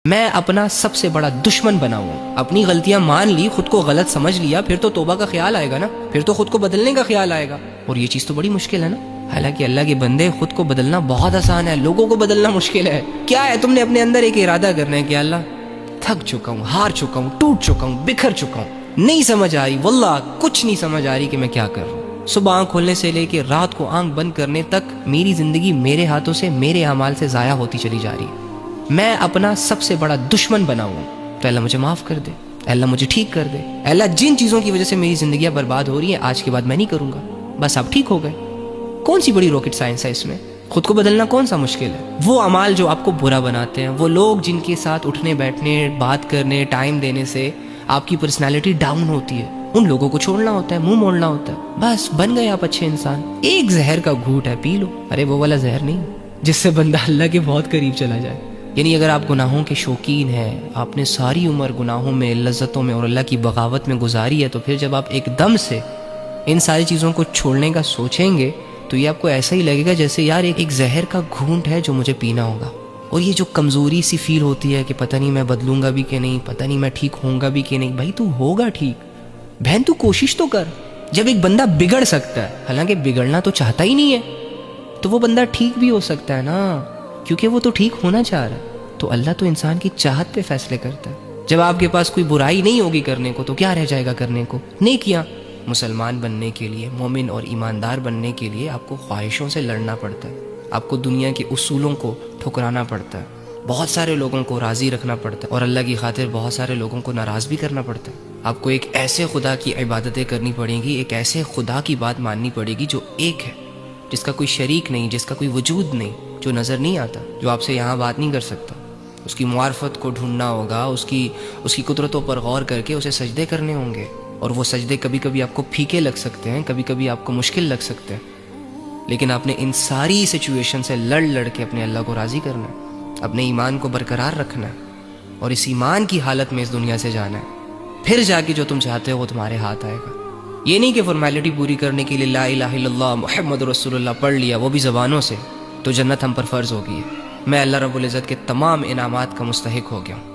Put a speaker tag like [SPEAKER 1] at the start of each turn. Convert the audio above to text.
[SPEAKER 1] میں اپنا سب سے بڑا دشمن بنا ہوں. اپنی غلطیاں مان لی، خود کو غلط سمجھ لیا، پھر تو توبہ کا خیال آئے گا نا، پھر تو خود کو بدلنے کا خیال آئے گا. اور یہ چیز تو بڑی مشکل ہے نا. حالانکہ اللہ کے بندے، خود کو بدلنا بہت آسان ہے، لوگوں کو بدلنا مشکل ہے. کیا ہے، تم نے اپنے اندر ایک ارادہ کرنا ہے کہ اللہ تھک چکا ہوں، ہار چکا ہوں، ٹوٹ چکا ہوں، بکھر چکا ہوں، نہیں سمجھ آ رہی، واللہ کچھ نہیں سمجھ آ رہی کہ میں کیا کر رہا ہوں. صبح آنکھ کھولنے سے لے کے رات کو آنکھ بند کرنے تک میری زندگی میرے ہاتھوں سے، میرے اعمال سے ضائع ہوتی چلی جا رہی ہے. میں اپنا سب سے بڑا دشمن بنا ہوں. تو اللہ مجھے معاف کر دے، اللہ مجھے ٹھیک کر دے. اللہ جن چیزوں کی وجہ سے میری زندگیاں برباد ہو رہی ہیں، آج کے بعد میں نہیں کروں گا. بس آپ ٹھیک ہو گئے. کون سی بڑی راکٹ سائنس ہے اس میں؟ خود کو بدلنا کون سا مشکل ہے؟ وہ اعمال جو آپ کو برا بناتے ہیں، وہ لوگ جن کے ساتھ اٹھنے بیٹھنے، بات کرنے، ٹائم دینے سے آپ کی پرسنالٹی ڈاؤن ہوتی ہے، ان لوگوں کو چھوڑنا ہوتا ہے، منہ موڑنا ہوتا ہے. بس بن گئے آپ اچھے انسان. ایک زہر کا گھونٹ ہے، پی لو. ارے وہ والا زہر نہیں جس سے بندہ اللہ کے بہت قریب چلا جائے. یعنی اگر آپ گناہوں کے شوقین ہیں، آپ نے ساری عمر گناہوں میں، لذتوں میں اور اللہ کی بغاوت میں گزاری ہے، تو پھر جب آپ ایک دم سے ان ساری چیزوں کو چھوڑنے کا سوچیں گے تو یہ آپ کو ایسا ہی لگے گا جیسے یار ایک زہر کا گھونٹ ہے جو مجھے پینا ہوگا. اور یہ جو کمزوری سی فیل ہوتی ہے کہ پتہ نہیں میں بدلوں گا بھی کہ نہیں، پتہ نہیں میں ٹھیک ہوں گا بھی کہ نہیں. بھائی تو ہوگا ٹھیک، بہن تو کوشش تو کر. جب ایک بندہ بگڑ سکتا ہے، حالانکہ بگڑنا تو چاہتا ہی نہیں ہے، تو وہ بندہ ٹھیک بھی ہو سکتا ہے نا، کیونکہ وہ تو ٹھیک ہونا چاہ رہا ہے. تو اللہ تو انسان کی چاہت پہ فیصلے کرتا ہے. جب آپ کے پاس کوئی برائی نہیں ہوگی کرنے کو تو کیا رہ جائے گا کرنے کو؟ نیکیاں. مسلمان بننے کے لیے، مومن اور ایماندار بننے کے لیے آپ کو خواہشوں سے لڑنا پڑتا ہے، آپ کو دنیا کے اصولوں کو ٹھکرانا پڑتا ہے، بہت سارے لوگوں کو راضی رکھنا پڑتا ہے، اور اللہ کی خاطر بہت سارے لوگوں کو ناراض بھی کرنا پڑتا ہے. آپ کو ایک ایسے خدا کی عبادتیں کرنی پڑیں گی، ایک ایسے خدا کی بات ماننی پڑے گی جو ایک ہے، جس کا کوئی شریک نہیں، جس کا کوئی وجود نہیں، جو نظر نہیں آتا، جو آپ سے یہاں بات نہیں کر سکتا. اس کی معرفت کو ڈھونڈنا ہوگا، اس کی قدرتوں پر غور کر کے اسے سجدے کرنے ہوں گے. اور وہ سجدے کبھی کبھی آپ کو پھیکے لگ سکتے ہیں، کبھی کبھی آپ کو مشکل لگ سکتے ہیں، لیکن آپ نے ان ساری سچویشن سے لڑ کے اپنے اللہ کو راضی کرنا ہے، اپنے ایمان کو برقرار رکھنا ہے، اور اس ایمان کی حالت میں اس دنیا سے جانا ہے. پھر جا کے جو تم چاہتے ہو وہ تمہارے ہاتھ آئے گا. یہ نہیں کہ فارمیلٹی پوری کرنے کے لیے لا الہ الا اللہ محمد رسول اللہ پڑھ لیا، وہ بھی زبانوں سے، تو جنت ہم پر فرض ہو گئی ہے. میں اللہ رب العزت کے تمام انعامات کا مستحق ہو گیا ہوں.